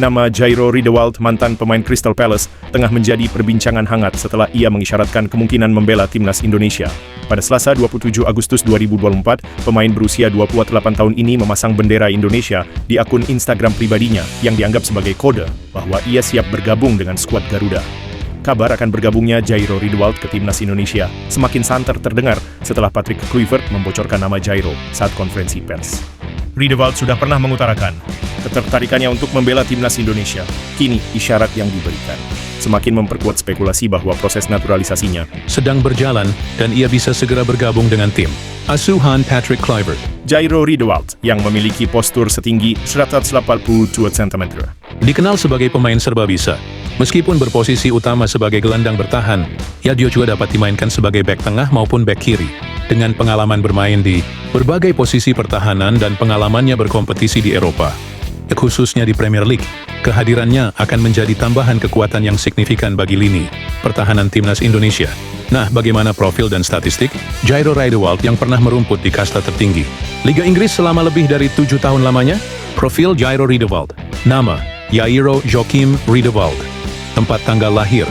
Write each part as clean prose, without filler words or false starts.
Nama Jairo Riedewald, mantan pemain Crystal Palace, tengah menjadi perbincangan hangat setelah ia mengisyaratkan kemungkinan membela timnas Indonesia. Pada Selasa 27 Agustus 2024, pemain berusia 28 tahun ini memasang bendera Indonesia di akun Instagram pribadinya yang dianggap sebagai kode bahwa ia siap bergabung dengan skuad Garuda. Kabar akan bergabungnya Jairo Riedewald ke timnas Indonesia semakin santer terdengar setelah Patrick Kluivert membocorkan nama Jairo saat konferensi pers. Riedewald sudah pernah mengutarakan ketertarikannya untuk membela timnas Indonesia. Kini isyarat yang diberikan semakin memperkuat spekulasi bahwa proses naturalisasinya sedang berjalan dan ia bisa segera bergabung dengan tim asuhan Patrick Kluivert. Jairo Riedewald yang memiliki postur setinggi 182 cm dikenal sebagai pemain serba bisa. Meskipun berposisi utama sebagai gelandang bertahan, ia juga dapat dimainkan sebagai bek tengah maupun bek kiri. Dengan pengalaman bermain di berbagai posisi pertahanan dan pengalamannya berkompetisi di Eropa, khususnya di Premier League, kehadirannya akan menjadi tambahan kekuatan yang signifikan bagi lini pertahanan timnas Indonesia. Nah, bagaimana profil dan statistik Jairo Riedewald yang pernah merumput di kasta tertinggi Liga Inggris selama lebih dari 7 tahun lamanya? Profil Jairo Riedewald. Nama, Jairo Joachim Riedewald. Tempat tanggal lahir,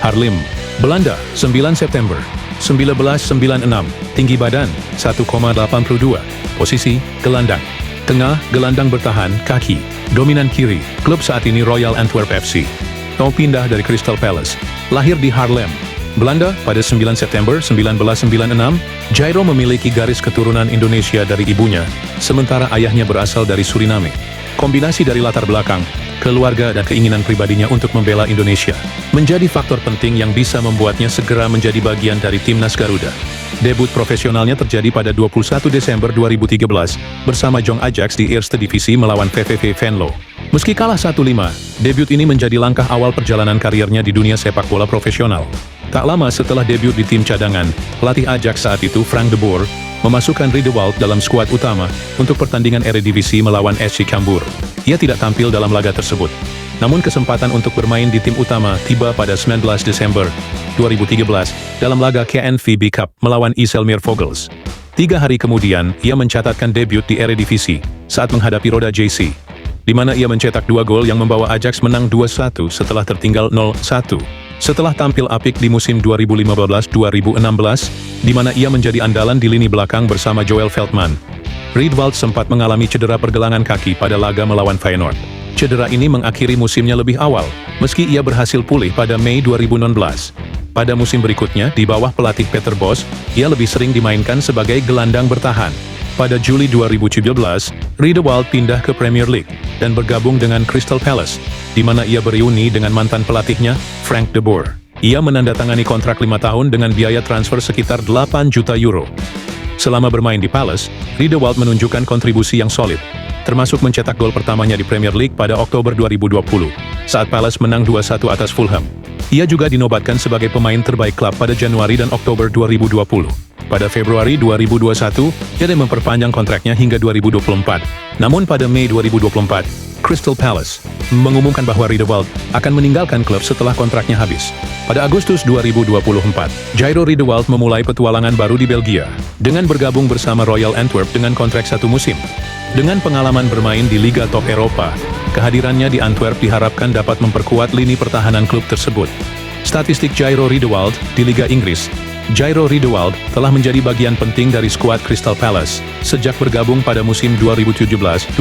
Haarlem, Belanda, 9 September 1996. Tinggi badan, 1,82. Posisi, gelandang. Tengah, gelandang bertahan, kaki. Dominan kiri, klub saat ini Royal Antwerp FC. Pindah dari Crystal Palace. Lahir di Haarlem, Belanda pada 9 September 1996, Jairo memiliki garis keturunan Indonesia dari ibunya, sementara ayahnya berasal dari Suriname. Kombinasi dari latar belakang, keluarga dan keinginan pribadinya untuk membela Indonesia menjadi faktor penting yang bisa membuatnya segera menjadi bagian dari timnas Garuda. Debut profesionalnya terjadi pada 21 Desember 2013 bersama Jong Ajax di Eerste Divisie melawan VVV Venlo. Meski kalah 1-5, debut ini menjadi langkah awal perjalanan karirnya di dunia sepak bola profesional. Tak lama setelah debut di tim cadangan, pelatih Ajax saat itu Frank de Boer memasukkan Riedewald dalam skuad utama untuk pertandingan Eredivisie melawan SC Cambuur. Ia tidak tampil dalam laga tersebut. Namun kesempatan untuk bermain di tim utama tiba pada 19 Desember 2013 dalam laga KNVB Cup melawan IJsselmeer Vogels. 3 hari kemudian, ia mencatatkan debut di Eredivisie saat menghadapi Roda JC, di mana ia mencetak 2 gol yang membawa Ajax menang 2-1 setelah tertinggal 0-1. Setelah tampil apik di musim 2015-2016, di mana ia menjadi andalan di lini belakang bersama Joel Veltman, Riedewald sempat mengalami cedera pergelangan kaki pada laga melawan Feyenoord. Cedera ini mengakhiri musimnya lebih awal, meski ia berhasil pulih pada Mei 2016. Pada musim berikutnya, di bawah pelatih Peter Bosz, ia lebih sering dimainkan sebagai gelandang bertahan. Pada Juli 2017, Riedewald pindah ke Premier League dan bergabung dengan Crystal Palace, di mana ia bereuni dengan mantan pelatihnya, Frank de Boer. Ia menandatangani kontrak 5 tahun dengan biaya transfer sekitar 8 juta euro. Selama bermain di Palace, Riedewald menunjukkan kontribusi yang solid, termasuk mencetak gol pertamanya di Premier League pada Oktober 2020, saat Palace menang 2-1 atas Fulham. Ia juga dinobatkan sebagai pemain terbaik klub pada Januari dan Oktober 2020. Pada Februari 2021, ia memperpanjang kontraknya hingga 2024. Namun pada Mei 2024, Crystal Palace mengumumkan bahwa Riedewald akan meninggalkan klub setelah kontraknya habis. Pada Agustus 2024, Jairo Riedewald memulai petualangan baru di Belgia, dengan bergabung bersama Royal Antwerp dengan kontrak 1 musim. Dengan pengalaman bermain di Liga Top Eropa, kehadirannya di Antwerp diharapkan dapat memperkuat lini pertahanan klub tersebut. Statistik Jairo Riedewald di Liga Inggris. Jairo Riedewald telah menjadi bagian penting dari skuad Crystal Palace sejak bergabung pada musim 2017-2018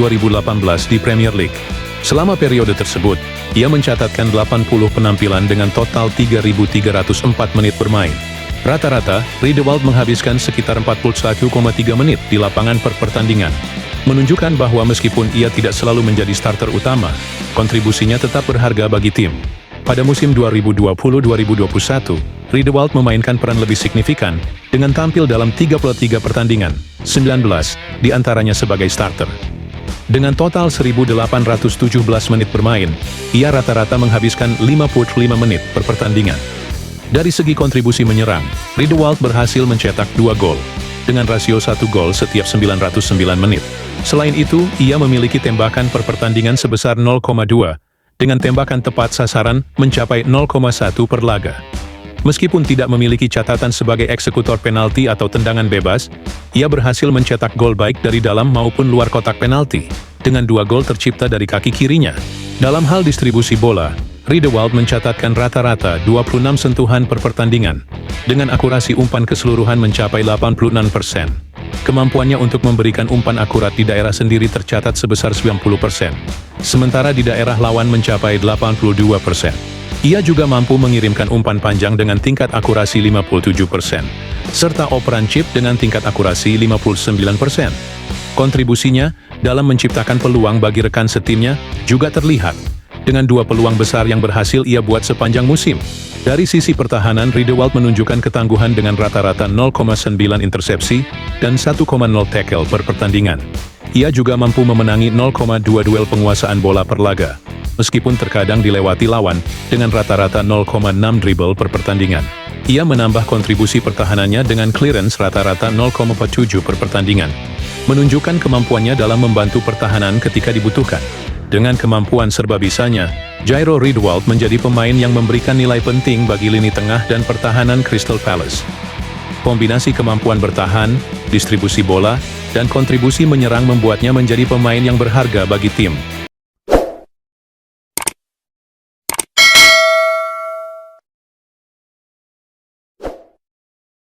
di Premier League. Selama periode tersebut, ia mencatatkan 80 penampilan dengan total 3.304 menit bermain. Rata-rata, Riedewald menghabiskan sekitar 41,3 menit di lapangan per pertandingan, menunjukkan bahwa meskipun ia tidak selalu menjadi starter utama, kontribusinya tetap berharga bagi tim. Pada musim 2020-2021, Riedewald memainkan peran lebih signifikan dengan tampil dalam 33 pertandingan, 19 diantaranya sebagai starter. Dengan total 1.817 menit bermain, ia rata-rata menghabiskan 55 menit per pertandingan. Dari segi kontribusi menyerang, Riedewald berhasil mencetak 2 gol, dengan rasio 1 gol setiap 909 menit. Selain itu, ia memiliki tembakan per pertandingan sebesar 0,2, dengan tembakan tepat sasaran mencapai 0,1 per laga. Meskipun tidak memiliki catatan sebagai eksekutor penalti atau tendangan bebas, ia berhasil mencetak gol baik dari dalam maupun luar kotak penalti. dengan 2 gol tercipta dari kaki kirinya. Dalam hal distribusi bola, Riedewald mencatatkan rata-rata 26 sentuhan per pertandingan, dengan akurasi umpan keseluruhan mencapai 86%. Kemampuannya untuk memberikan umpan akurat di daerah sendiri tercatat sebesar 90%, sementara di daerah lawan mencapai 82%. Ia juga mampu mengirimkan umpan panjang dengan tingkat akurasi 57%, serta operan chip dengan tingkat akurasi 59%. Kontribusinya dalam menciptakan peluang bagi rekan setimnya juga terlihat, dengan 2 peluang besar yang berhasil ia buat sepanjang musim. Dari sisi pertahanan, Riedewald menunjukkan ketangguhan dengan rata-rata 0,9 intersepsi dan 1,0 tackle per pertandingan. Ia juga mampu memenangi 0,2 duel penguasaan bola per laga, meskipun terkadang dilewati lawan dengan rata-rata 0,6 dribble per pertandingan. Ia menambah kontribusi pertahanannya dengan clearance rata-rata 0,47 per pertandingan, menunjukkan kemampuannya dalam membantu pertahanan ketika dibutuhkan. Dengan kemampuan serbabisanya, Jairo Riedewald menjadi pemain yang memberikan nilai penting bagi lini tengah dan pertahanan Crystal Palace. Kombinasi kemampuan bertahan, distribusi bola, dan kontribusi menyerang membuatnya menjadi pemain yang berharga bagi tim.